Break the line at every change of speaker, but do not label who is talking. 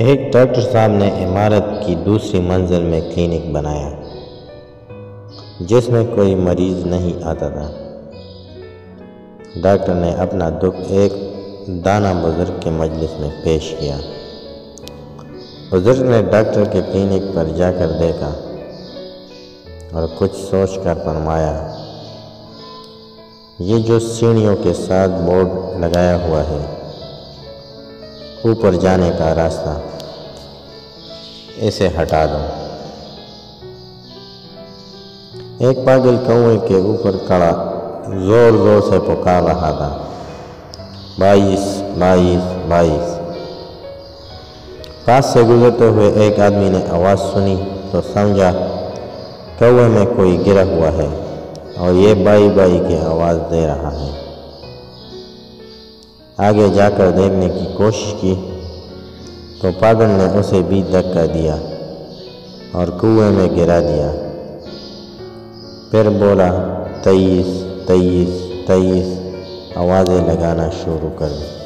ایک ڈاکٹر صاحب نے عمارت کی دوسری منزل میں کلینک بنایا جس میں کوئی مریض نہیں آتا تھا۔ ڈاکٹر نے اپنا دکھ ایک دانا بزرگ کے مجلس میں پیش کیا۔ بزرگ نے ڈاکٹر کے کلینک پر جا کر دیکھا اور کچھ سوچ کر فرمایا، یہ جو سیڑھیوں کے ساتھ بورڈ لگایا ہوا ہے، اوپر جانے کا راستہ، اسے ہٹا دو۔ ایک پاگل کنویں کے اوپر کھڑا زور زور سے پکار رہا تھا، 22 22 22۔ پاس سے گزرتے ہوئے ایک آدمی نے آواز سنی تو سمجھا کنویں میں کوئی گرا ہوا ہے اور یہ 22 22 کی آواز دے رہا ہے۔ آگے جا کر دیکھنے کی کوشش کی تو پاگل نے اسے بھی دھکا دیا اور کنویں میں گرا دیا۔ پھر بولا 23 23 23، آوازیں لگانا شروع کر دی۔